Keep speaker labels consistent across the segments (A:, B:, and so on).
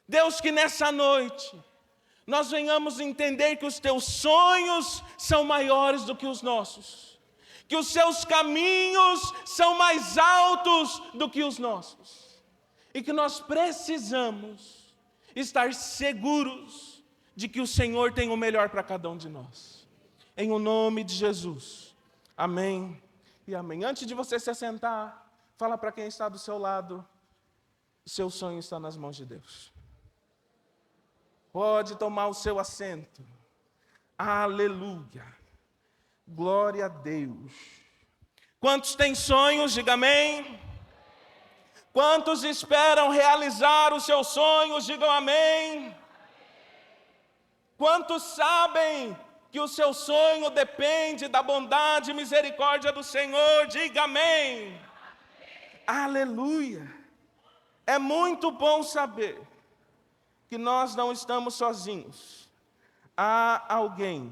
A: Deus, que nessa noite nós venhamos entender que os teus sonhos são maiores do que os nossos, que os seus caminhos são mais altos do que os nossos, e que nós precisamos estar seguros de que o Senhor tem o melhor para cada um de nós. Em o nome de Jesus. Amém e amém. Antes de você se assentar, fala para quem está do seu lado: seu sonho está nas mãos de Deus. Pode tomar o seu assento. Aleluia. Glória a Deus. Quantos têm sonhos? Diga amém. Quantos esperam realizar os seus sonhos? Digam amém. Quantos sabem que o seu sonho depende da bondade e misericórdia do Senhor? Diga amém. Aleluia. É muito bom saber que nós não estamos sozinhos. Há alguém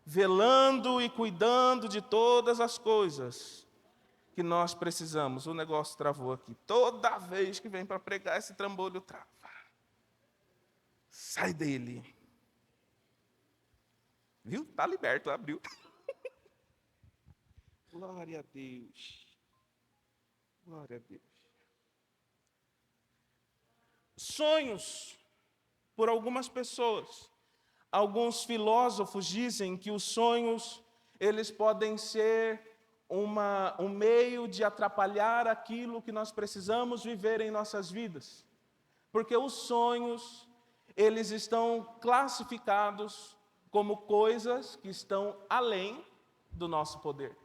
A: velando e cuidando de todas as coisas que nós precisamos. O negócio travou aqui. Toda vez que vem para pregar, esse trambolho trava. Sai dele. Viu? Está liberto, abriu. Glória a Deus. Glória a Deus. Sonhos, por algumas pessoas, alguns filósofos dizem que os sonhos, eles podem ser um meio de atrapalhar aquilo que nós precisamos viver em nossas vidas. Porque os sonhos, eles estão classificados como coisas que estão além do nosso poder.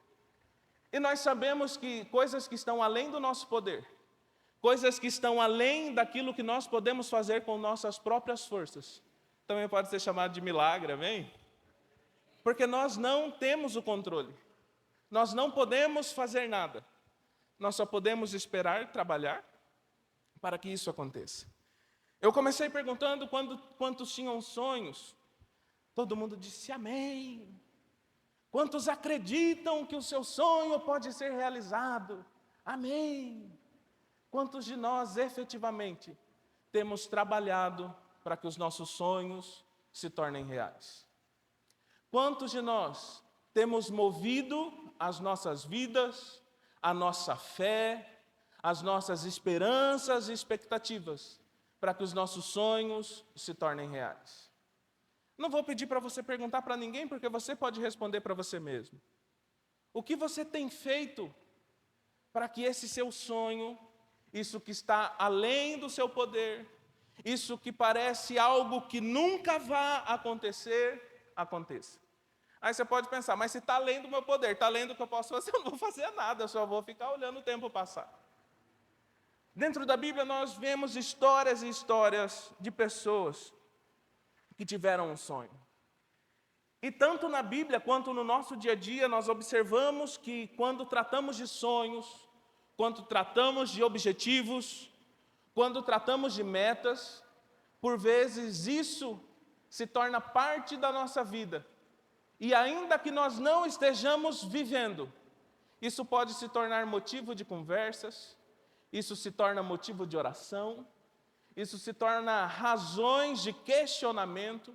A: E nós sabemos que coisas que estão além do nosso poder, coisas que estão além daquilo que nós podemos fazer com nossas próprias forças, também pode ser chamado de milagre, amém? Porque nós não temos o controle. Nós não podemos fazer nada. Nós só podemos esperar, trabalhar, para que isso aconteça. Eu comecei perguntando quantos tinham sonhos. Todo mundo disse amém. Quantos acreditam que o seu sonho pode ser realizado? Amém. Quantos de nós efetivamente temos trabalhado para que os nossos sonhos se tornem reais? Quantos de nós temos movido as nossas vidas, a nossa fé, as nossas esperanças e expectativas para que os nossos sonhos se tornem reais? Não vou pedir para você perguntar para ninguém, porque você pode responder para você mesmo. O que você tem feito para que esse seu sonho, isso que está além do seu poder, isso que parece algo que nunca vai acontecer, aconteça? Aí você pode pensar, mas se está além do meu poder, está além do que eu posso fazer, eu não vou fazer nada, eu só vou ficar olhando o tempo passar. Dentro da Bíblia nós vemos histórias e histórias de pessoas que tiveram um sonho. E tanto na Bíblia quanto no nosso dia a dia nós observamos que quando tratamos de sonhos, quando tratamos de objetivos, quando tratamos de metas, por vezes isso se torna parte da nossa vida. E ainda que nós não estejamos vivendo, isso pode se tornar motivo de conversas, isso se torna motivo de oração, isso se torna razões de questionamento.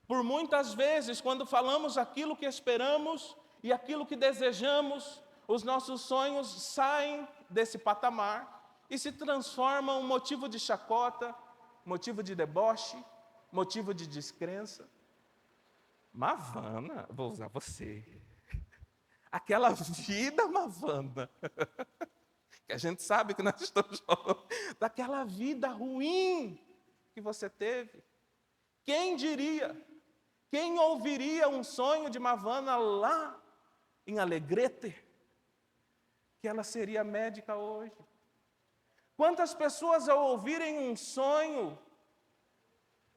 A: Por muitas vezes, quando falamos aquilo que esperamos e aquilo que desejamos, os nossos sonhos saem desse patamar e se transformam em motivo de chacota, motivo de deboche, motivo de descrença. Mavana, vou usar você. Aquela vida, Mavana, que a gente sabe que nós estamos falando, daquela vida ruim que você teve. Quem diria? Quem ouviria um sonho de Mavana lá em Alegrete? Que ela seria médica hoje. Quantas pessoas ao ouvirem um sonho,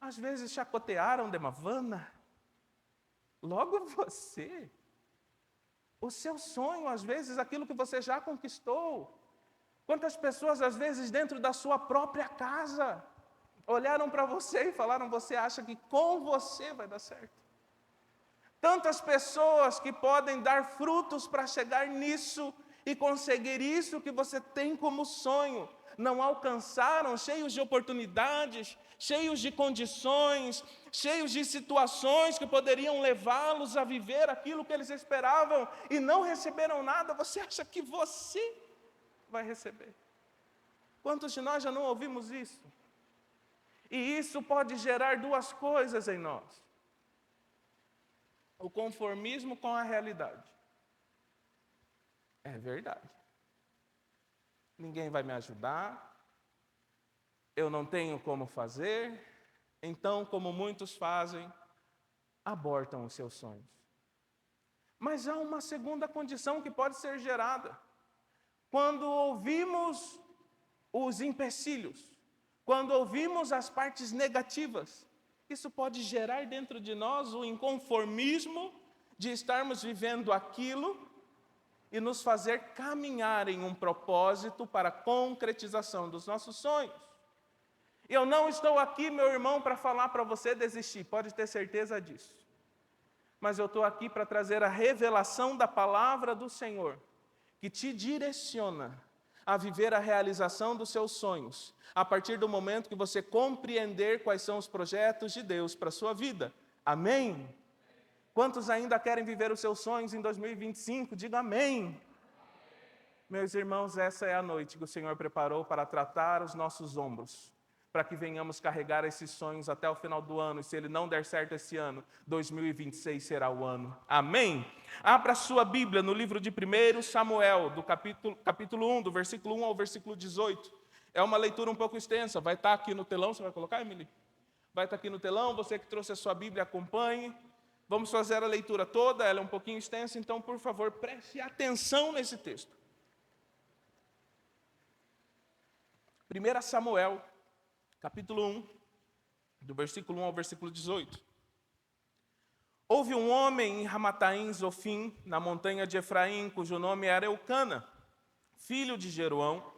A: às vezes chacotearam de Mavana? Logo você, o seu sonho, às vezes aquilo que você já conquistou. Quantas pessoas, às vezes, dentro da sua própria casa, olharam para você e falaram, você acha que com você vai dar certo? Tantas pessoas que podem dar frutos para chegar nisso e conseguir isso que você tem como sonho. não alcançaram, cheios de oportunidades, cheios de condições, cheios de situações que poderiam levá-los a viver aquilo que eles esperavam e não receberam nada, você acha que você vai receber? Quantos de nós já não ouvimos isso? E isso pode gerar duas coisas em nós: o conformismo com a realidade. É verdade. Ninguém vai me ajudar, eu não tenho como fazer, então, como muitos fazem, abortam os seus sonhos. Mas há uma segunda condição que pode ser gerada. Quando ouvimos os empecilhos, quando ouvimos as partes negativas, isso pode gerar dentro de nós o inconformismo de estarmos vivendo aquilo e nos fazer caminhar em um propósito para a concretização dos nossos sonhos. Eu não estou aqui, meu irmão, para falar para você desistir, pode ter certeza disso. Mas eu estou aqui para trazer a revelação da palavra do Senhor, que te direciona a viver a realização dos seus sonhos, a partir do momento que você compreender quais são os projetos de Deus para a sua vida. Amém? Quantos ainda querem viver os seus sonhos em 2025? Diga amém. Meus irmãos, essa é a noite que o Senhor preparou para tratar os nossos ombros, para que venhamos carregar esses sonhos até o final do ano, e se ele não der certo esse ano, 2026 será o ano. Amém? Abra sua Bíblia no livro de 1 Samuel, do capítulo 1, do versículo 1 ao versículo 18. É uma leitura um pouco extensa, vai estar aqui no telão, você vai colocar, Emily? Vai estar aqui no telão, você que trouxe a sua Bíblia, acompanhe. Vamos fazer a leitura toda, ela é um pouquinho extensa, então, por favor, preste atenção nesse texto. 1 Samuel, capítulo 1, do versículo 1 ao versículo 18. Houve um homem em Ramataim Zofim, na montanha de Efraim, cujo nome era Eucana, filho de Jeroão,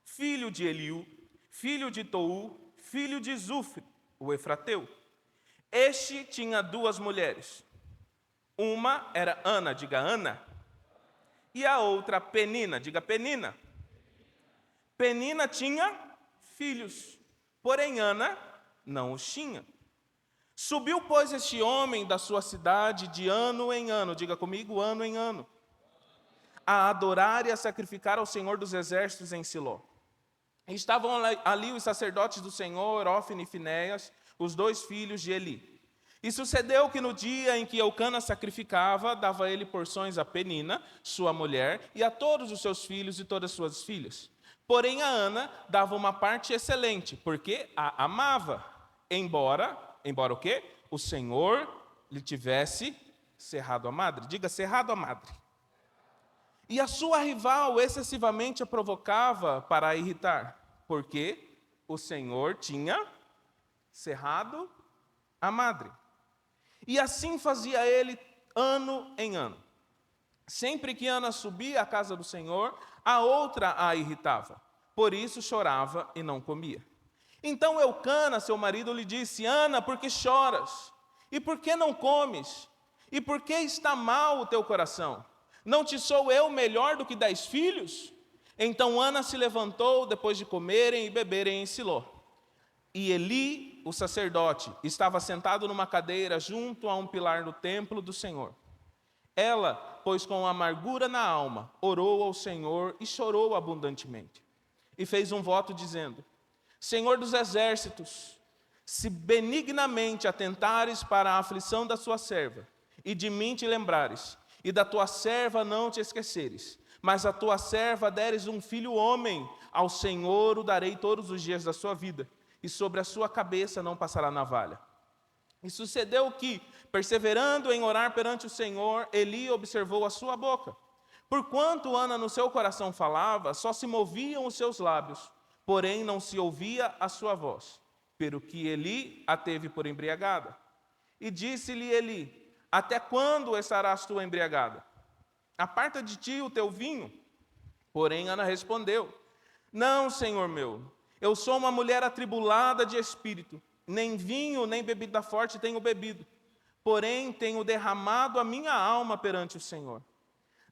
A: filho de Eliú, filho de Tou, filho de Zufre, o Efrateu. Este tinha duas mulheres. Uma era Ana, diga Ana, e a outra Penina, diga Penina. Penina tinha filhos, porém Ana não os tinha. Subiu, pois, este homem da sua cidade de ano em ano, diga comigo, ano em ano, a adorar e a sacrificar ao Senhor dos Exércitos em Siló. E estavam ali os sacerdotes do Senhor, Ófine e Finéias, os dois filhos de Eli. E sucedeu que no dia em que Eucana sacrificava, dava ele porções a Penina, sua mulher, e a todos os seus filhos e todas as suas filhas. Porém a Ana dava uma parte excelente, porque a amava, embora o quê? O Senhor lhe tivesse cerrado a madre. Diga, cerrado a madre. E a sua rival excessivamente a provocava para a irritar, porque o Senhor tinha cerrado a madre. E assim fazia ele ano em ano. Sempre que Ana subia à casa do Senhor, a outra a irritava. Por isso chorava e não comia. Então Eucana, seu marido, lhe disse: Ana, por que choras? E por que não comes? E por que está mal o teu coração? Não te sou eu melhor do que 10 filhos? Então Ana se levantou depois de comerem e beberem em Siló. E Eli, o sacerdote, estava sentado numa cadeira junto a um pilar do templo do Senhor. Ela, pois com amargura na alma, orou ao Senhor e chorou abundantemente. E fez um voto dizendo: Senhor dos exércitos, se benignamente atentares para a aflição da sua serva, e de mim te lembrares, e da tua serva não te esqueceres, mas a tua serva deres um filho homem, ao Senhor o darei todos os dias da sua vida, e sobre a sua cabeça não passará navalha. E sucedeu que, perseverando em orar perante o Senhor, Eli observou a sua boca. Porquanto Ana no seu coração falava, só se moviam os seus lábios, porém não se ouvia a sua voz, pelo que Eli a teve por embriagada. E disse-lhe Eli: até quando estarás tu embriagada? Aparta de ti o teu vinho. Porém Ana respondeu: não, Senhor meu, eu sou uma mulher atribulada de espírito, nem vinho nem bebida forte tenho bebido, porém tenho derramado a minha alma perante o Senhor.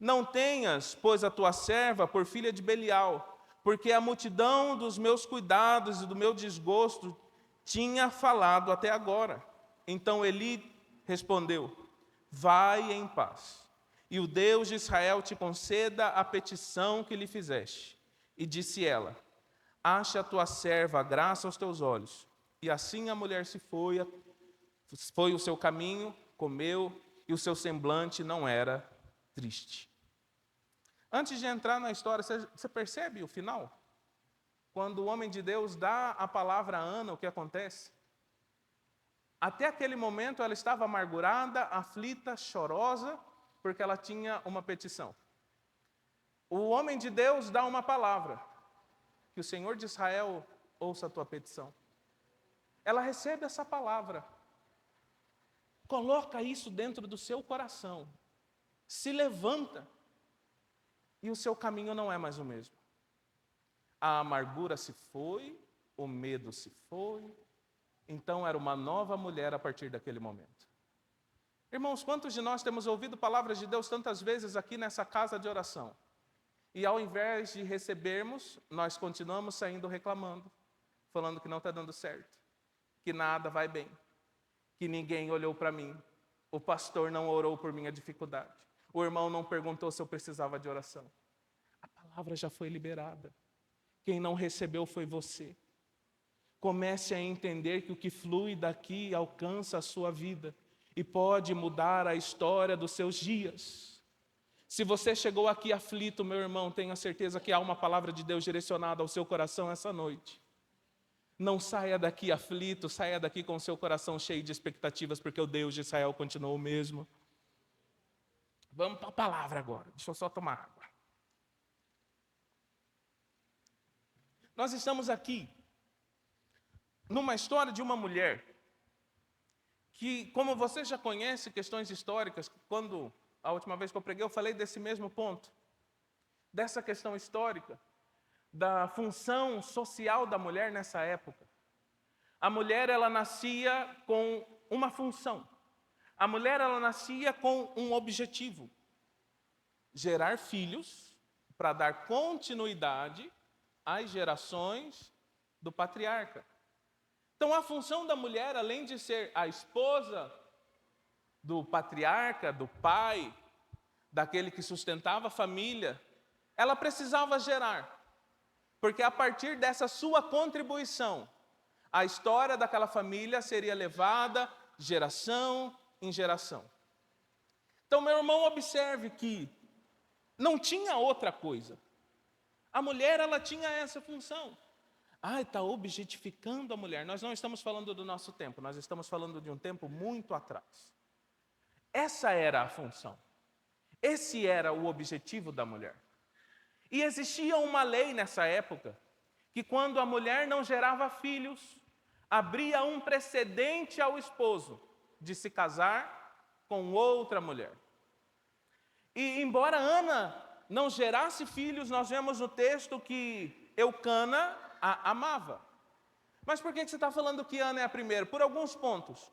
A: Não tenhas, pois, a tua serva por filha de Belial, porque a multidão dos meus cuidados e do meu desgosto tinha falado até agora. Então Eli respondeu: vai em paz, e o Deus de Israel te conceda a petição que lhe fizeste. E disse ela: ache a tua serva graça aos teus olhos. E assim a mulher se foi o seu caminho, comeu, e o seu semblante não era triste. Antes de entrar na história, você percebe o final? Quando o homem de Deus dá a palavra a Ana, o que acontece? Até aquele momento ela estava amargurada, aflita, chorosa, porque ela tinha uma petição. O homem de Deus dá uma palavra: que o Senhor de Israel ouça a tua petição. Ela recebe essa palavra, coloca isso dentro do seu coração, se levanta, e o seu caminho não é mais o mesmo. A amargura se foi, o medo se foi, então era uma nova mulher a partir daquele momento. Irmãos, quantos de nós temos ouvido palavras de Deus tantas vezes aqui nessa casa de oração? E ao invés de recebermos, nós continuamos saindo reclamando, falando que não está dando certo, que nada vai bem, que ninguém olhou para mim, o pastor não orou por minha dificuldade, o irmão não perguntou se eu precisava de oração. A palavra já foi liberada. Quem não recebeu foi você. Comece a entender que o que flui daqui alcança a sua vida e pode mudar a história dos seus dias. Se você chegou aqui aflito, meu irmão, tenha certeza que há uma palavra de Deus direcionada ao seu coração essa noite. Não saia daqui aflito, saia daqui com o seu coração cheio de expectativas, porque o Deus de Israel continua o mesmo. Vamos para a palavra agora. Deixa eu só tomar água. Nós estamos aqui numa história de uma mulher que, como você já conhece questões históricas, quando a última vez que eu preguei, eu falei desse mesmo ponto, dessa questão histórica, da função social da mulher nessa época. A mulher, ela nascia com uma função. A mulher, ela nascia com um objetivo: gerar filhos para dar continuidade às gerações do patriarca. Então, a função da mulher, além de ser a esposa do patriarca, do pai, daquele que sustentava a família, ela precisava gerar. Porque a partir dessa sua contribuição, a história daquela família seria levada geração em geração. Então, meu irmão, observe que não tinha outra coisa. A mulher, ela tinha essa função. Está objetificando a mulher. Nós não estamos falando do nosso tempo, nós estamos falando de um tempo muito atrás. Essa era a função. Esse era o objetivo da mulher. E existia uma lei nessa época, que quando a mulher não gerava filhos, abria um precedente ao esposo de se casar com outra mulher. E embora Ana não gerasse filhos, nós vemos no texto que Eucana a amava. Mas por que você está falando que Ana é a primeira? Por alguns pontos.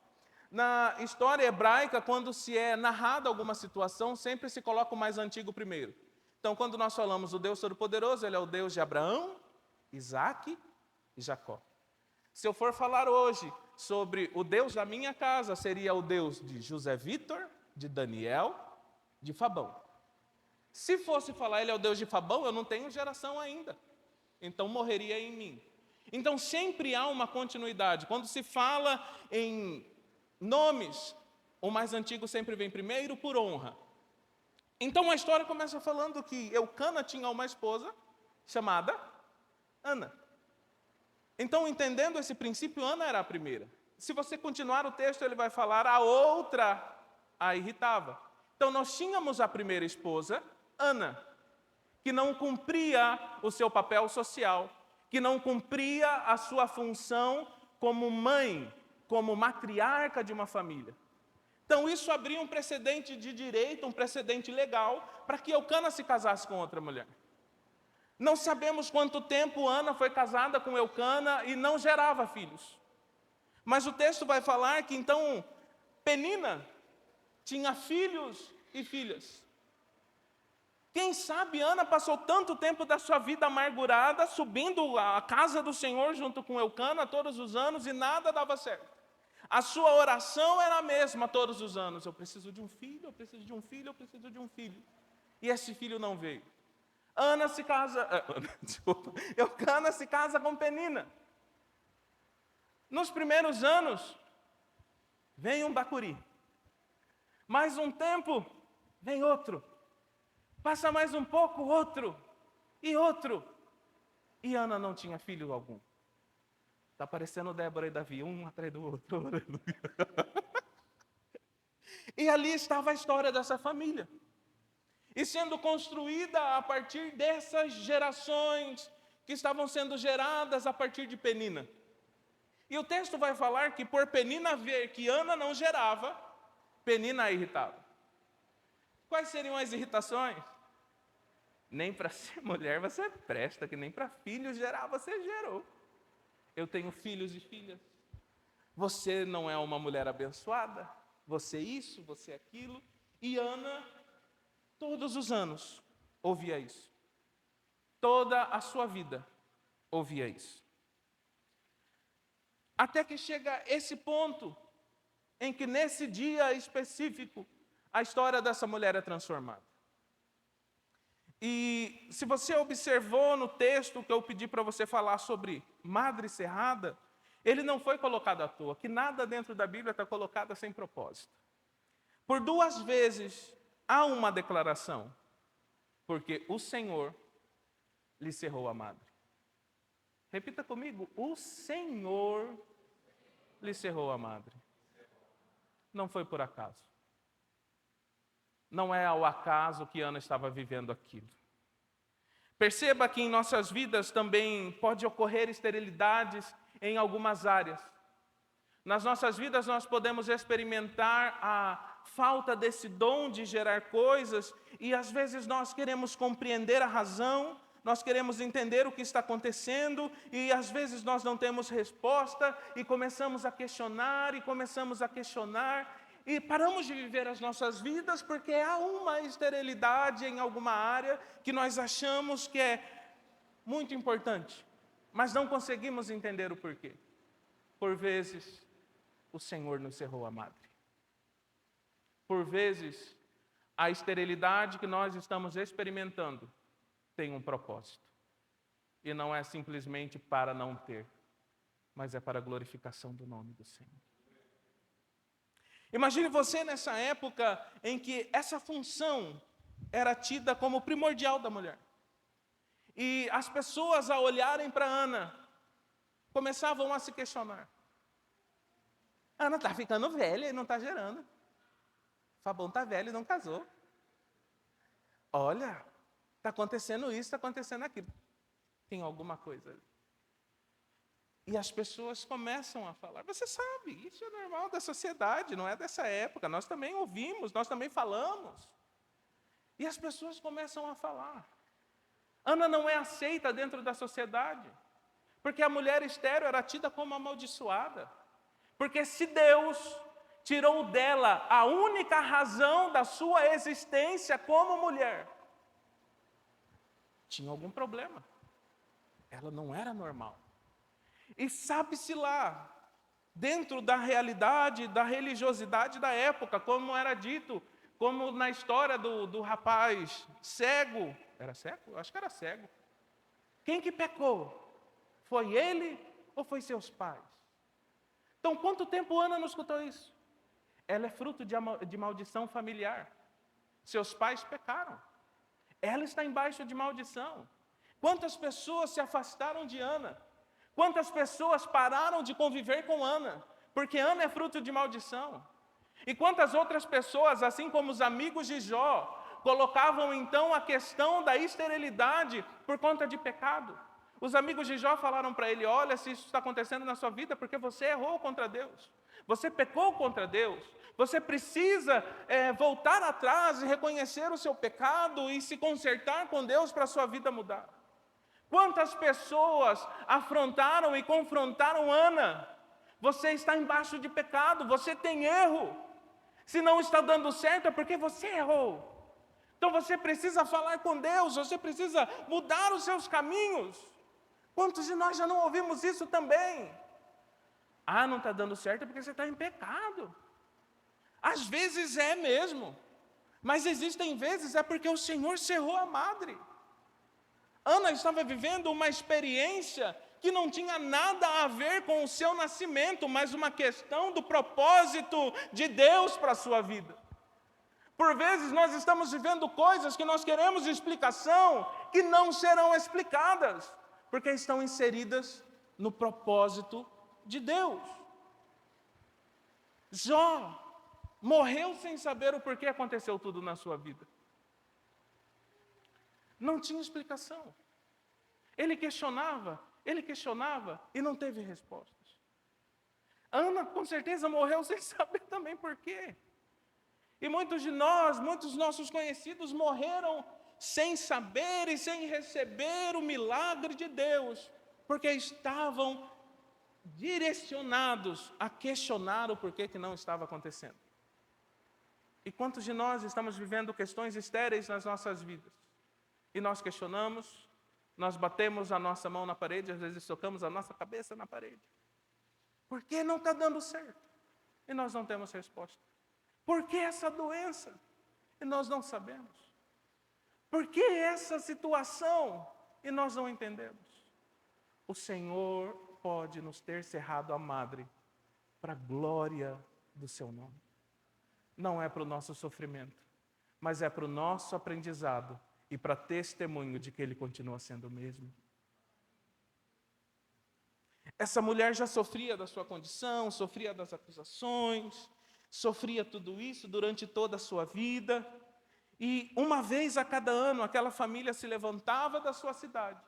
A: Na história hebraica, quando se é narrada alguma situação, sempre se coloca o mais antigo primeiro. Então, quando nós falamos do Deus Todo-Poderoso, Ele é o Deus de Abraão, Isaque e Jacó. Se eu for falar hoje sobre o Deus da minha casa, seria o Deus de José Vitor, de Daniel, de Fabão. Se fosse falar Ele é o Deus de Fabão, eu não tenho geração ainda. Então, morreria em mim. Então, sempre há uma continuidade. Quando se fala em nomes, o mais antigo sempre vem primeiro por honra. Então a história começa falando que Eucana tinha uma esposa chamada Ana. Então, entendendo esse princípio, Ana era a primeira. Se você continuar o texto, ele vai falar a outra a irritava. Então nós tínhamos a primeira esposa, Ana, que não cumpria o seu papel social, que não cumpria a sua função como mãe, como matriarca de uma família. Então isso abria um precedente de direito, um precedente legal, para que Eucana se casasse com outra mulher. Não sabemos quanto tempo Ana foi casada com Eucana e não gerava filhos. Mas o texto vai falar que então Penina tinha filhos e filhas. Quem sabe Ana passou tanto tempo da sua vida amargurada, subindo a casa do Senhor junto com Eucana todos os anos e nada dava certo. A sua oração era a mesma todos os anos. Eu preciso de um filho, eu preciso de um filho, eu preciso de um filho. E esse filho não veio. Eucana se casa com Penina. Nos primeiros anos, vem um bacuri. Mais um tempo, vem outro. Passa mais um pouco, outro. E outro. E Ana não tinha filho algum. Está parecendo Débora e Davi, um atrás do outro. E ali estava a história dessa família. E sendo construída a partir dessas gerações que estavam sendo geradas a partir de Penina. E o texto vai falar que por Penina ver que Ana não gerava, Penina a irritava. Quais seriam as irritações? Nem para ser mulher você presta, que nem para filhos gerar você gerou. Eu tenho filhos e filhas. Você não é uma mulher abençoada. Você isso, você aquilo. E Ana, todos os anos, ouvia isso. Toda a sua vida, ouvia isso. Até que chega esse ponto, em que nesse dia específico, a história dessa mulher é transformada. E se você observou no texto que eu pedi para você falar sobre Madre Cerrada, ele não foi colocado à toa, que nada dentro da Bíblia está colocado sem propósito. Por 2 vezes há uma declaração, porque o Senhor lhe cerrou a madre. Repita comigo, o Senhor lhe cerrou a madre. Não foi por acaso. Não é ao acaso que Ana estava vivendo aquilo. Perceba que em nossas vidas também pode ocorrer esterilidades em algumas áreas. Nas nossas vidas nós podemos experimentar a falta desse dom de gerar coisas e às vezes nós queremos compreender a razão, nós queremos entender o que está acontecendo e às vezes nós não temos resposta e começamos a questionar e paramos de viver as nossas vidas porque há uma esterilidade em alguma área que nós achamos que é muito importante, mas não conseguimos entender o porquê. Por vezes, o Senhor nos cerrou a madre. Por vezes, a esterilidade que nós estamos experimentando tem um propósito. E não é simplesmente para não ter, mas é para a glorificação do nome do Senhor. Imagine você nessa época em que essa função era tida como primordial da mulher. E as pessoas, ao olharem para Ana, começavam a se questionar. Ana está ficando velha e não está gerando. Fabão está velho e não casou. Olha, está acontecendo isso, está acontecendo aquilo. Tem alguma coisa ali. E as pessoas começam a falar, você sabe, isso é normal da sociedade, não é dessa época, nós também ouvimos, nós também falamos. E as pessoas começam a falar. Ana não é aceita dentro da sociedade, porque a mulher estéril era tida como amaldiçoada. Porque se Deus tirou dela a única razão da sua existência como mulher, tinha algum problema. Ela não era normal. E sabe-se lá, dentro da realidade, da religiosidade da época, como era dito, como na história do rapaz cego. Era cego? Acho que era cego. Quem que pecou? Foi ele ou foi seus pais? Então, quanto tempo Ana não escutou isso? Ela é fruto de maldição familiar. Seus pais pecaram. Ela está embaixo de maldição. Quantas pessoas se afastaram de Ana? Quantas pessoas pararam de conviver com Ana? Porque Ana é fruto de maldição. E quantas outras pessoas, assim como os amigos de Jó, colocavam então a questão da esterilidade por conta de pecado. Os amigos de Jó falaram para ele, olha, se isso está acontecendo na sua vida, porque você errou contra Deus. Você pecou contra Deus. Você precisa voltar atrás e reconhecer o seu pecado e se consertar com Deus para a sua vida mudar. Quantas pessoas afrontaram e confrontaram Ana? Você está embaixo de pecado, você tem erro. Se não está dando certo é porque você errou. Então você precisa falar com Deus, você precisa mudar os seus caminhos. Quantos de nós já não ouvimos isso também? Ah, não está dando certo porque você está em pecado. Às vezes é mesmo, mas existem vezes é porque o Senhor cerrou a madre. Ana estava vivendo uma experiência que não tinha nada a ver com o seu nascimento, mas uma questão do propósito de Deus para a sua vida. Por vezes nós estamos vivendo coisas que nós queremos explicação, que não serão explicadas, porque estão inseridas no propósito de Deus. Jó morreu sem saber o porquê aconteceu tudo na sua vida. Não tinha explicação. Ele questionava e não teve respostas. Ana, com certeza, morreu sem saber também porquê. E muitos de nós, muitos nossos conhecidos morreram sem saber e sem receber o milagre de Deus, porque estavam direcionados a questionar o porquê que não estava acontecendo. E quantos de nós estamos vivendo questões estéreis nas nossas vidas? E nós questionamos, nós batemos a nossa mão na parede, às vezes tocamos a nossa cabeça na parede. Por que não está dando certo? E nós não temos resposta. Por que essa doença? E nós não sabemos. Por que essa situação? E nós não entendemos. O Senhor pode nos ter cerrado a madre para a glória do seu nome. Não é para o nosso sofrimento, mas é para o nosso aprendizado e para testemunho de que Ele continua sendo o mesmo. Essa mulher já sofria da sua condição, sofria das acusações, sofria tudo isso durante toda a sua vida. E uma vez a cada ano, aquela família se levantava da sua cidade,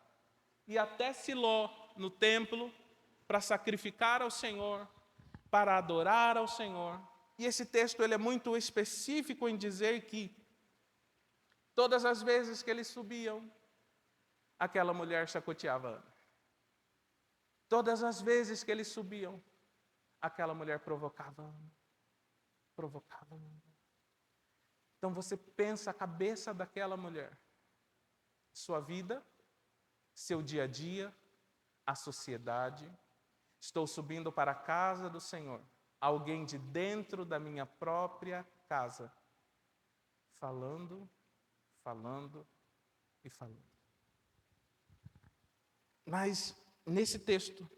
A: ia até Siló, no templo, para sacrificar ao Senhor, para adorar ao Senhor. E esse texto ele é muito específico em dizer que todas as vezes que eles subiam, aquela mulher chacoteava Ana. Todas as vezes que eles subiam, aquela mulher provocava Ana. Provocava Ana. Então você pensa a cabeça daquela mulher, sua vida, seu dia a dia, a sociedade. Estou subindo para a casa do Senhor. Alguém de dentro da minha própria casa, falando e falando. Mas, nesse texto,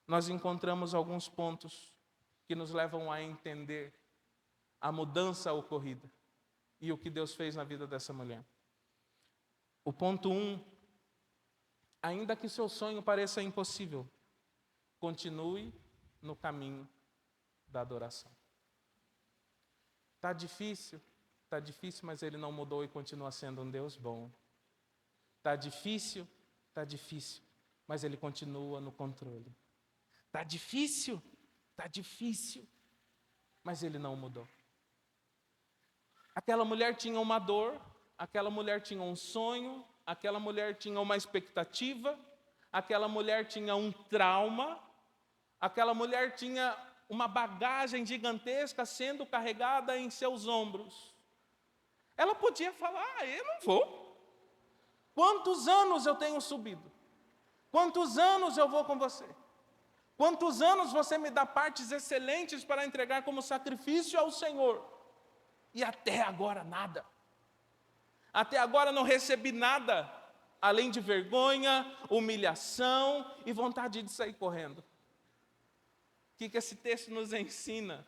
A: nós encontramos alguns pontos que nos levam a entender a mudança ocorrida e o que Deus fez na vida dessa mulher. O ponto 1, ainda que seu sonho pareça impossível, continue no caminho da adoração. Está difícil, mas Ele não mudou e continua sendo um Deus bom. Está difícil, mas Ele continua no controle. Está difícil, mas Ele não mudou. Aquela mulher tinha uma dor, aquela mulher tinha um sonho, aquela mulher tinha uma expectativa, aquela mulher tinha um trauma, aquela mulher tinha uma bagagem gigantesca sendo carregada em seus ombros. Ela podia falar, eu não vou. Quantos anos eu tenho subido? Quantos anos eu vou com você? Quantos anos você me dá partes excelentes para entregar como sacrifício ao Senhor? E até agora nada. Até agora não recebi nada, além de vergonha, humilhação e vontade de sair correndo. O que esse texto nos ensina?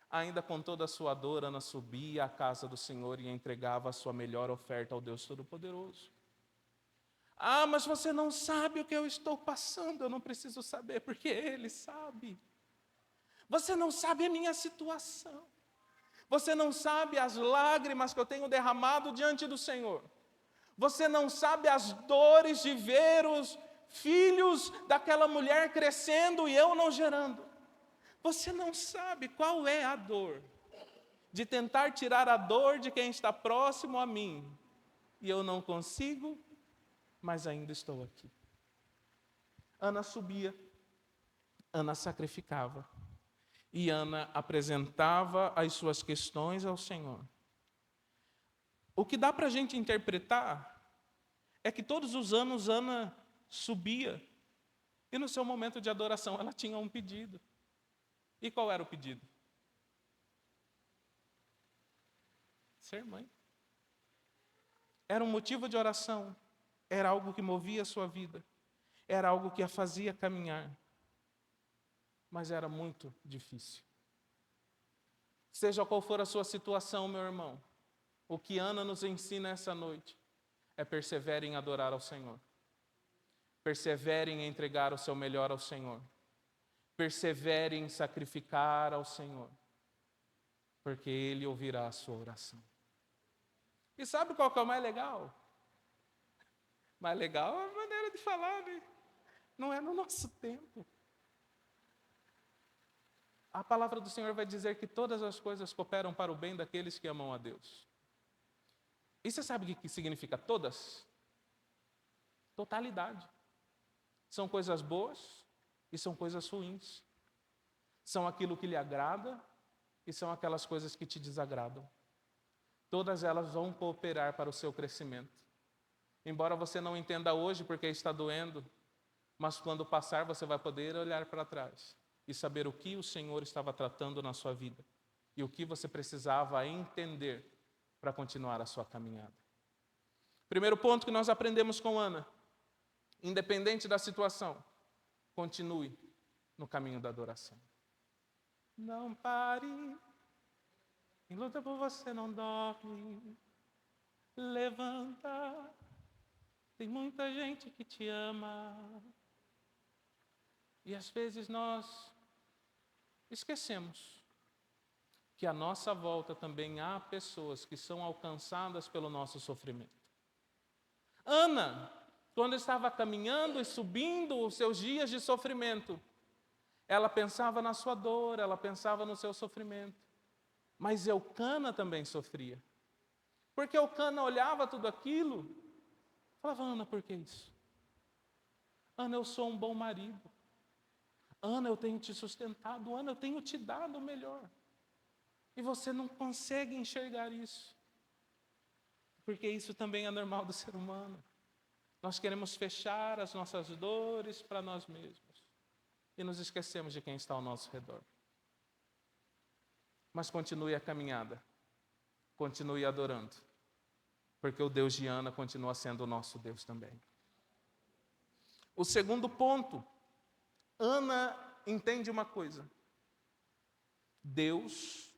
A: Ainda com toda a sua dor, Ana subia à casa do Senhor e entregava a sua melhor oferta ao Deus Todo-Poderoso. Ah, mas você não sabe o que eu estou passando. Eu não preciso saber, porque Ele sabe. Você não sabe a minha situação. Você não sabe as lágrimas que eu tenho derramado diante do Senhor. Você não sabe as dores de ver os filhos daquela mulher crescendo e eu não gerando. Você não sabe qual é a dor de tentar tirar a dor de quem está próximo a mim. E eu não consigo, mas ainda estou aqui. Ana subia, Ana sacrificava. E Ana apresentava as suas questões ao Senhor. O que dá para a gente interpretar é que todos os anos Ana subia e no seu momento de adoração ela tinha um pedido. E qual era o pedido? Ser mãe. Era um motivo de oração, era algo que movia a sua vida, era algo que a fazia caminhar, mas era muito difícil. Seja qual for a sua situação, meu irmão, o que Ana nos ensina essa noite é persevere em adorar ao Senhor. Persevere em entregar o seu melhor ao Senhor. Persevere em sacrificar ao Senhor, porque Ele ouvirá a sua oração. E sabe qual que é o mais legal? Mais legal é a maneira de falar, né? Não é no nosso tempo. A palavra do Senhor vai dizer que todas as coisas cooperam para o bem daqueles que amam a Deus. E você sabe o que significa todas? Totalidade. São coisas boas e são coisas ruins. São aquilo que lhe agrada e são aquelas coisas que te desagradam. Todas elas vão cooperar para o seu crescimento. Embora você não entenda hoje porque está doendo, mas quando passar você vai poder olhar para trás e saber o que o Senhor estava tratando na sua vida e o que você precisava entender para continuar a sua caminhada. Primeiro ponto que nós aprendemos com Ana: independente da situação, continue no caminho da adoração. Não pare, em luta por você não dorme, levanta, tem muita gente que te ama. E às vezes nós esquecemos que à nossa volta também há pessoas que são alcançadas pelo nosso sofrimento. Ana, quando estava caminhando e subindo os seus dias de sofrimento, ela pensava na sua dor, ela pensava no seu sofrimento. Mas Eucana também sofria. Porque Eucana olhava tudo aquilo, falava: Ana, por que isso? Ana, eu sou um bom marido. Ana, eu tenho te sustentado. Ana, eu tenho te dado o melhor. E você não consegue enxergar isso. Porque isso também é normal do ser humano. Nós queremos fechar as nossas dores para nós mesmos. E nos esquecemos de quem está ao nosso redor. Mas continue a caminhada. Continue adorando. Porque o Deus de Ana continua sendo o nosso Deus também. O segundo ponto. Ana entende uma coisa: Deus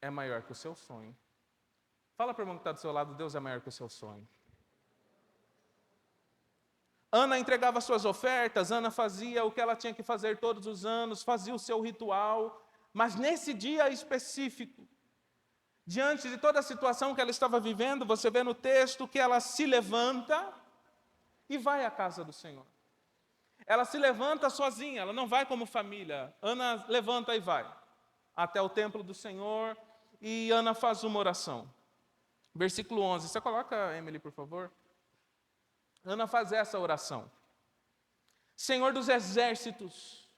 A: é maior que o seu sonho. Fala para o irmão que está do seu lado: Deus é maior que o seu sonho. Ana entregava suas ofertas, Ana fazia o que ela tinha que fazer todos os anos, fazia o seu ritual, mas nesse dia específico, diante de toda a situação que ela estava vivendo, você vê no texto que ela se levanta e vai à casa do Senhor. Ela se levanta sozinha, ela não vai como família. Ana levanta e vai até o templo do Senhor e Ana faz uma oração. Versículo 11, você coloca, Emily, por favor? Ana faz essa oração: Senhor dos exércitos,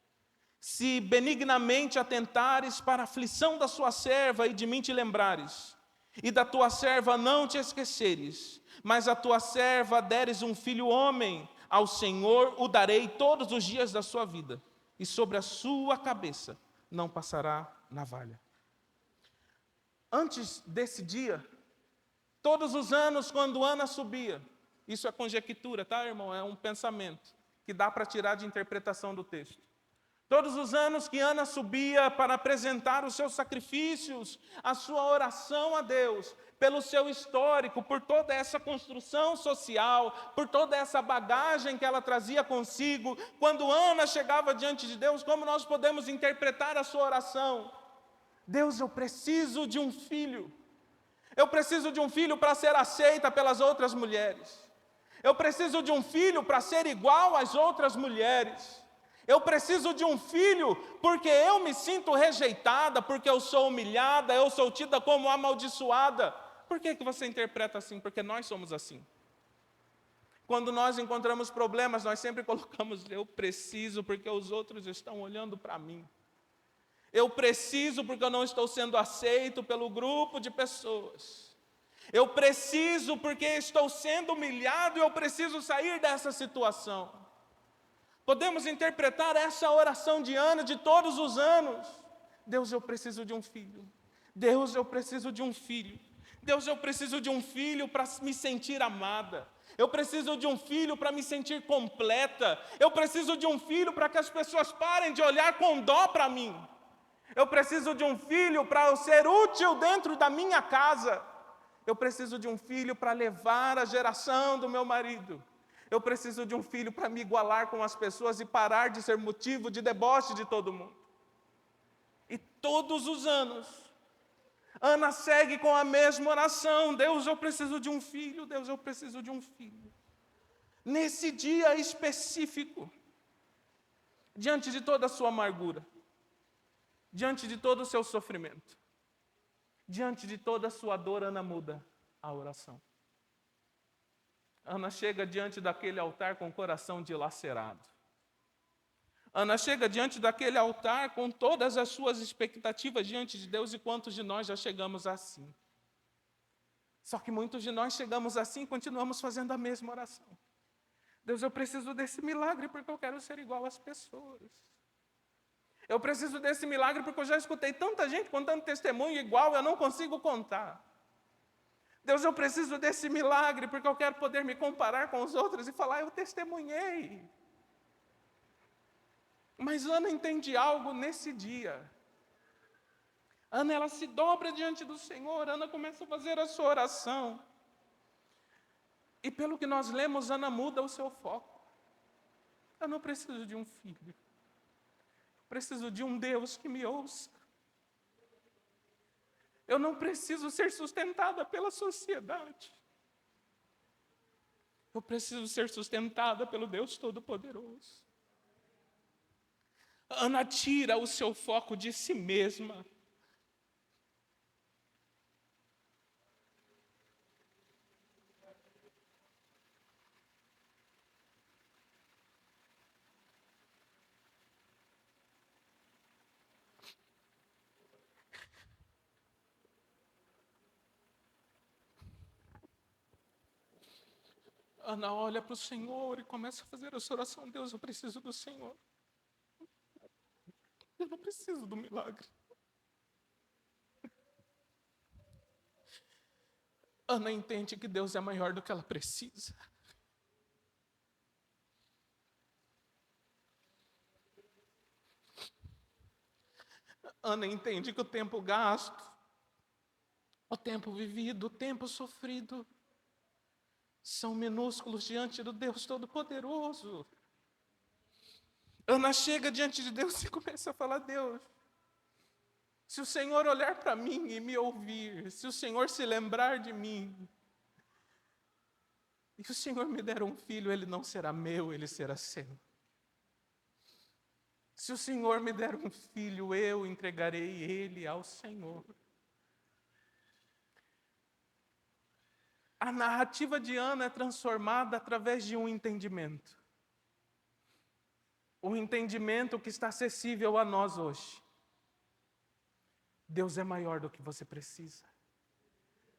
A: se benignamente atentares para a aflição da sua serva e de mim te lembrares, e da tua serva não te esqueceres, mas a tua serva deres um filho homem, ao Senhor o darei todos os dias da sua vida, e sobre a sua cabeça não passará navalha. Antes desse dia, todos os anos quando Ana subia, isso é conjectura, tá, irmão? É um pensamento que dá para tirar de interpretação do texto. Todos os anos que Ana subia para apresentar os seus sacrifícios, a sua oração a Deus, pelo seu histórico, por toda essa construção social, por toda essa bagagem que ela trazia consigo, quando Ana chegava diante de Deus, como nós podemos interpretar a sua oração? Deus, eu preciso de um filho. Eu preciso de um filho para ser aceita pelas outras mulheres. Eu preciso de um filho para ser igual às outras mulheres. Eu preciso de um filho porque eu me sinto rejeitada, porque eu sou humilhada, eu sou tida como amaldiçoada. Por que você interpreta assim? Porque nós somos assim. Quando nós encontramos problemas, nós sempre colocamos: eu preciso porque os outros estão olhando para mim. Eu preciso porque eu não estou sendo aceito pelo grupo de pessoas. Eu preciso, porque estou sendo humilhado e eu preciso sair dessa situação. Podemos interpretar essa oração de Ana de todos os anos. Deus, eu preciso de um filho. Deus, eu preciso de um filho. Deus, eu preciso de um filho para me sentir amada. Eu preciso de um filho para me sentir completa. Eu preciso de um filho para que as pessoas parem de olhar com dó para mim. Eu preciso de um filho para eu ser útil dentro da minha casa. Eu preciso de um filho para levar a geração do meu marido. Eu preciso de um filho para me igualar com as pessoas e parar de ser motivo de deboche de todo mundo. E todos os anos, Ana segue com a mesma oração: Deus, eu preciso de um filho, Deus, eu preciso de um filho. Nesse dia específico, diante de toda a sua amargura, diante de todo o seu sofrimento, diante de toda a sua dor, Ana muda a oração. Ana chega diante daquele altar com o coração dilacerado. Ana chega diante daquele altar com todas as suas expectativas diante de Deus, e quantos de nós já chegamos assim? Só que muitos de nós chegamos assim e continuamos fazendo a mesma oração. Deus, eu preciso desse milagre porque eu quero ser igual às pessoas. Eu preciso desse milagre porque eu já escutei tanta gente contando testemunho igual, eu não consigo contar. Deus, eu preciso desse milagre porque eu quero poder me comparar com os outros e falar: eu testemunhei. Mas Ana entende algo nesse dia. Ana, ela se dobra diante do Senhor, Ana começa a fazer a sua oração. E pelo que nós lemos, Ana muda o seu foco. Eu não preciso de um filho. Eu preciso de um Deus que me ouça. Eu não preciso ser sustentada pela sociedade. Eu preciso ser sustentada pelo Deus Todo-Poderoso. Ana tira o seu foco de si mesma. Ana olha para o Senhor e começa a fazer a sua oração: Deus, eu preciso do Senhor. Eu não preciso do milagre. Ana entende que Deus é maior do que ela precisa. Ana entende que o tempo gasto, o tempo vivido, o tempo sofrido, são minúsculos diante do Deus Todo-Poderoso. Ana chega diante de Deus e começa a falar: Deus, se o Senhor olhar para mim e me ouvir, se o Senhor se lembrar de mim, e o Senhor me der um filho, ele não será meu, ele será seu. Se o Senhor me der um filho, eu entregarei ele ao Senhor. A narrativa de Ana é transformada através de um entendimento. Um entendimento que está acessível a nós hoje. Deus é maior do que você precisa.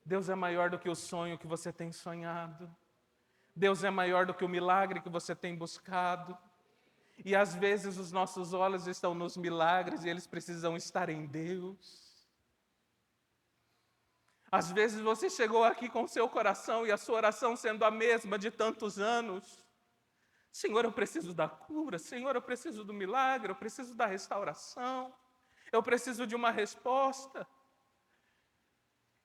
A: Deus é maior do que o sonho que você tem sonhado. Deus é maior do que o milagre que você tem buscado. E às vezes os nossos olhos estão nos milagres e eles precisam estar em Deus. Às vezes você chegou aqui com o seu coração e a sua oração sendo a mesma de tantos anos. Senhor, eu preciso da cura. Senhor, eu preciso do milagre. Eu preciso da restauração. Eu preciso de uma resposta.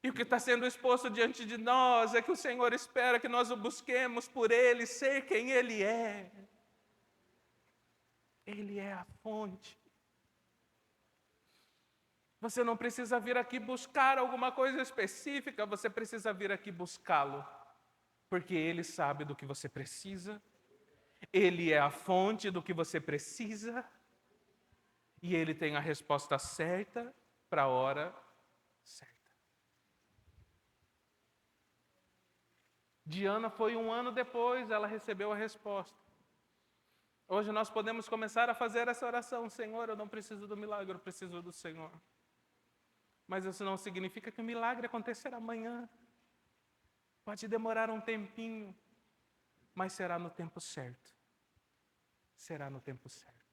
A: E o que está sendo exposto diante de nós é que o Senhor espera que nós o busquemos por Ele, ser quem Ele é. Ele é a fonte. Você não precisa vir aqui buscar alguma coisa específica, você precisa vir aqui buscá-lo. Porque Ele sabe do que você precisa, Ele é a fonte do que você precisa, e Ele tem a resposta certa para a hora certa. Diana foi 1 ano depois, ela recebeu a resposta. Hoje nós podemos começar a fazer essa oração: Senhor, eu não preciso do milagre, eu preciso do Senhor. Mas isso não significa que o milagre acontecerá amanhã. Pode demorar um tempinho, mas será no tempo certo. Será no tempo certo.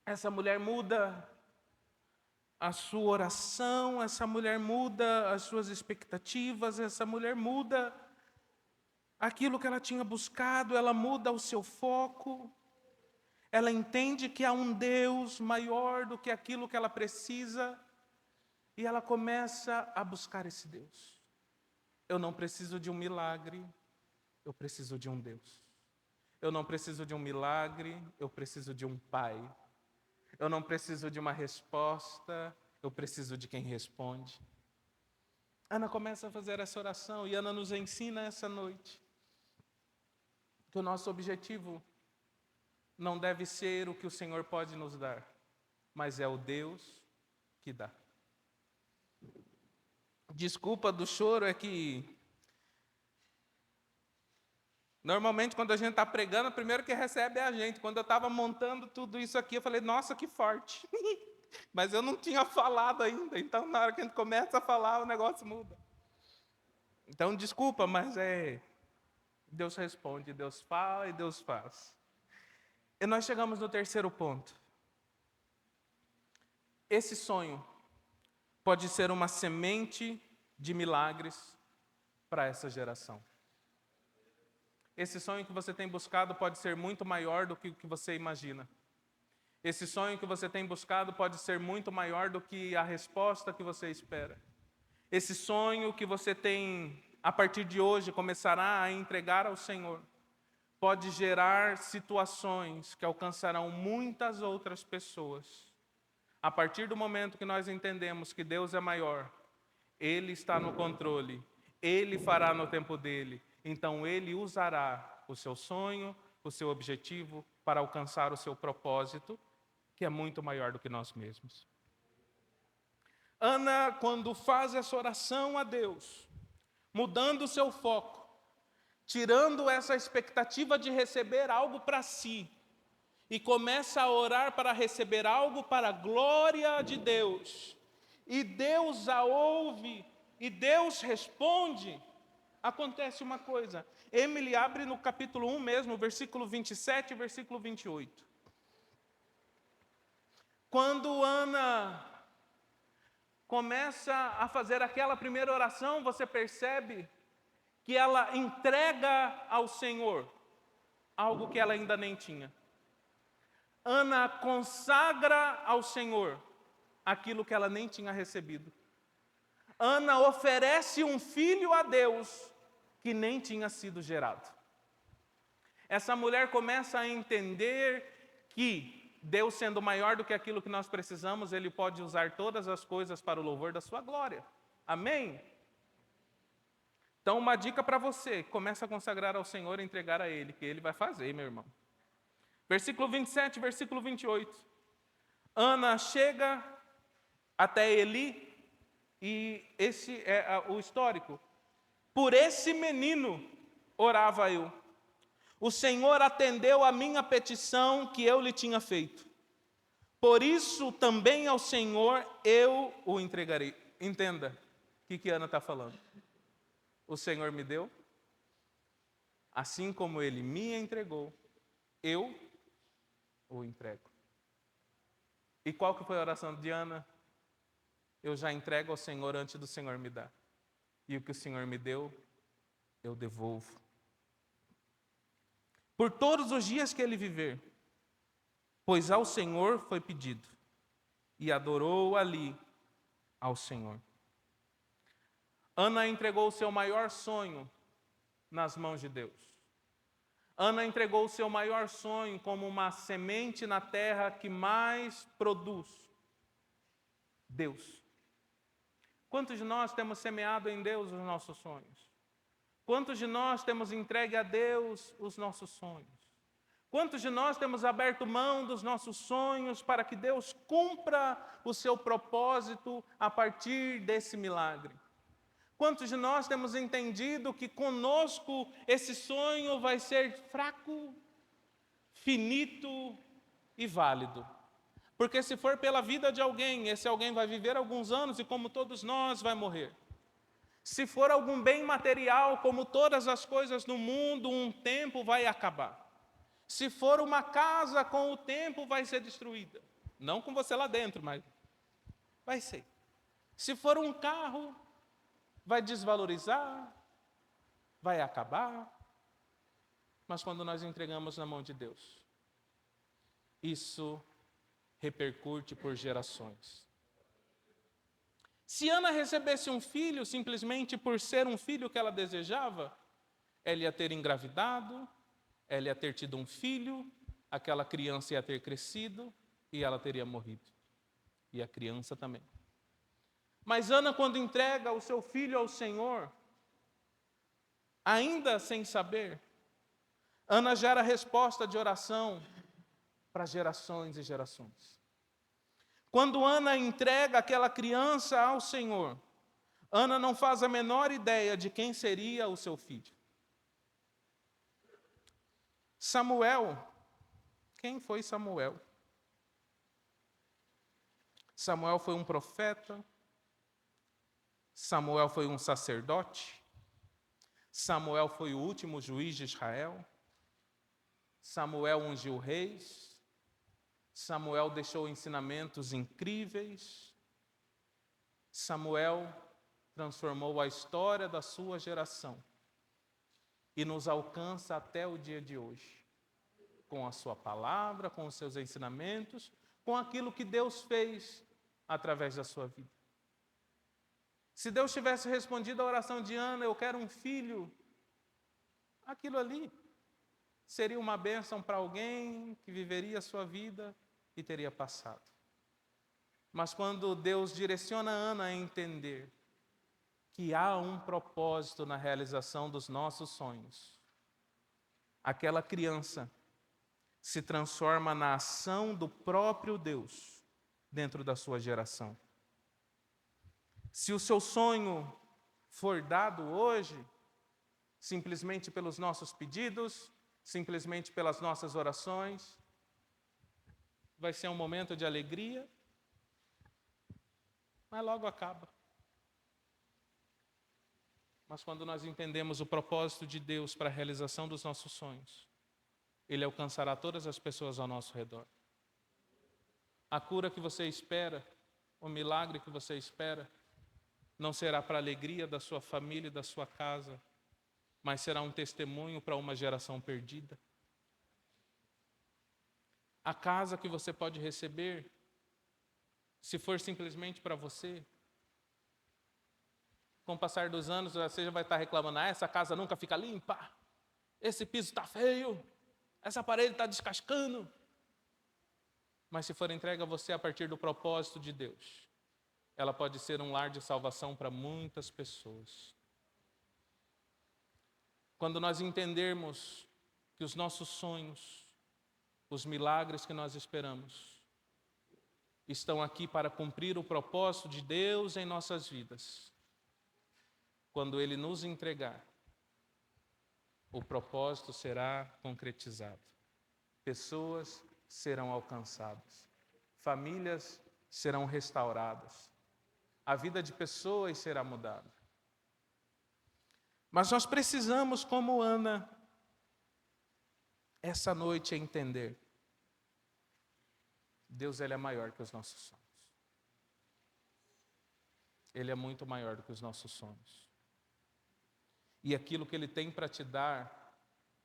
A: Essa mulher muda a sua oração, essa mulher muda as suas expectativas, essa mulher muda aquilo que ela tinha buscado, ela muda o seu foco. Ela entende que há um Deus maior do que aquilo que ela precisa e ela começa a buscar esse Deus. Eu não preciso de um milagre, eu preciso de um Deus. Eu não preciso de um milagre, eu preciso de um Pai. Eu não preciso de uma resposta, eu preciso de quem responde. Ana começa a fazer essa oração e Ana nos ensina essa noite que o nosso objetivo não deve ser o que o Senhor pode nos dar, mas é o Deus que dá. Desculpa do choro é que normalmente quando a gente está pregando, o primeiro que recebe é a gente. Quando eu estava montando tudo isso aqui, eu falei, nossa, que forte. Mas eu não tinha falado ainda, então na hora que a gente começa a falar, o negócio muda. Então desculpa, mas Deus responde, Deus fala e Deus faz. E nós chegamos no terceiro ponto. Esse sonho pode ser uma semente de milagres para essa geração. Esse sonho que você tem buscado pode ser muito maior do que o que você imagina. Esse sonho que você tem buscado pode ser muito maior do que a resposta que você espera. Esse sonho que você tem, a partir de hoje, começará a entregar ao Senhor, pode gerar situações que alcançarão muitas outras pessoas. A partir do momento que nós entendemos que Deus é maior, Ele está no controle, Ele fará no tempo dEle, então Ele usará o seu sonho, o seu objetivo para alcançar o seu propósito, que é muito maior do que nós mesmos. Ana, quando faz essa oração a Deus, mudando o seu foco, tirando essa expectativa de receber algo para si, e começa a orar para receber algo para a glória de Deus, e Deus a ouve, e Deus responde, acontece uma coisa. Emily abre no capítulo 1 mesmo, versículo 27 e versículo 28. Quando Ana começa a fazer aquela primeira oração, você percebe que ela entrega ao Senhor algo que ela ainda nem tinha. Ana consagra ao Senhor aquilo que ela nem tinha recebido. Ana oferece um filho a Deus que nem tinha sido gerado. Essa mulher começa a entender que Deus, sendo maior do que aquilo que nós precisamos, Ele pode usar todas as coisas para o louvor da sua glória. Amém? Então, uma dica para você, começa a consagrar ao Senhor e entregar a Ele, que Ele vai fazer, meu irmão. Versículo 27, versículo 28. Ana chega até Eli, e esse é o histórico. Por esse menino orava eu. O Senhor atendeu a minha petição que eu lhe tinha feito. Por isso também ao Senhor eu o entregarei. Entenda o que Ana está falando. O Senhor me deu, assim como Ele me entregou, eu o entrego. E qual que foi a oração de Ana? Eu já entrego ao Senhor antes do Senhor me dar. E o que o Senhor me deu, eu devolvo. Por todos os dias que ele viver, pois ao Senhor foi pedido, e adorou ali ao Senhor. Ana entregou o seu maior sonho nas mãos de Deus. Ana entregou o seu maior sonho como uma semente na terra que mais produz. Deus. Quantos de nós temos semeado em Deus os nossos sonhos? Quantos de nós temos entregue a Deus os nossos sonhos? Quantos de nós temos aberto mão dos nossos sonhos para que Deus cumpra o seu propósito a partir desse milagre? Quantos de nós temos entendido que conosco esse sonho vai ser fraco, finito e válido? Porque se for pela vida de alguém, esse alguém vai viver alguns anos e, como todos nós, vai morrer. Se for algum bem material, como todas as coisas no mundo, um tempo vai acabar. Se for uma casa, com o tempo vai ser destruída. Não com você lá dentro, mas vai ser. Se for um carro, vai desvalorizar, vai acabar. Mas quando nós entregamos na mão de Deus, isso repercute por gerações. Se Ana recebesse um filho simplesmente por ser um filho que ela desejava, ela ia ter engravidado, ela ia ter tido um filho, aquela criança ia ter crescido e ela teria morrido. E a criança também. Mas Ana, quando entrega o seu filho ao Senhor, ainda sem saber, Ana gera resposta de oração para gerações e gerações. Quando Ana entrega aquela criança ao Senhor, Ana não faz a menor ideia de quem seria o seu filho. Samuel, quem foi Samuel? Samuel foi um profeta, Samuel foi um sacerdote, Samuel foi o último juiz de Israel, Samuel ungiu reis, Samuel deixou ensinamentos incríveis, Samuel transformou a história da sua geração e nos alcança até o dia de hoje, com a sua palavra, com os seus ensinamentos, com aquilo que Deus fez através da sua vida. Se Deus tivesse respondido à oração de Ana, eu quero um filho, aquilo ali seria uma bênção para alguém que viveria a sua vida e teria passado. Mas quando Deus direciona Ana a entender que há um propósito na realização dos nossos sonhos, aquela criança se transforma na ação do próprio Deus dentro da sua geração. Se o seu sonho for dado hoje, simplesmente pelos nossos pedidos, simplesmente pelas nossas orações, vai ser um momento de alegria, mas logo acaba. Mas quando nós entendemos o propósito de Deus para a realização dos nossos sonhos, Ele alcançará todas as pessoas ao nosso redor. A cura que você espera, o milagre que você espera, não será para a alegria da sua família e da sua casa, mas será um testemunho para uma geração perdida. A casa que você pode receber, se for simplesmente para você, com o passar dos anos, você já vai estar reclamando, essa casa nunca fica limpa, esse piso está feio, essa parede está descascando. Mas se for entregue a você a partir do propósito de Deus, ela pode ser um lar de salvação para muitas pessoas. Quando nós entendermos que os nossos sonhos, os milagres que nós esperamos, estão aqui para cumprir o propósito de Deus em nossas vidas, quando Ele nos entregar, o propósito será concretizado. Pessoas serão alcançadas. Famílias serão restauradas. A vida de pessoas será mudada. Mas nós precisamos, como Ana, essa noite entender: Deus, Ele é maior que os nossos sonhos. Ele é muito maior do que os nossos sonhos. E aquilo que Ele tem para te dar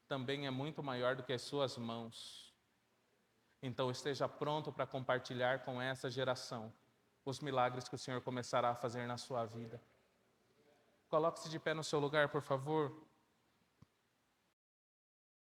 A: também é muito maior do que as suas mãos. Então esteja pronto para compartilhar com essa geração os milagres que o Senhor começará a fazer na sua vida. Coloque-se de pé no seu lugar, por favor.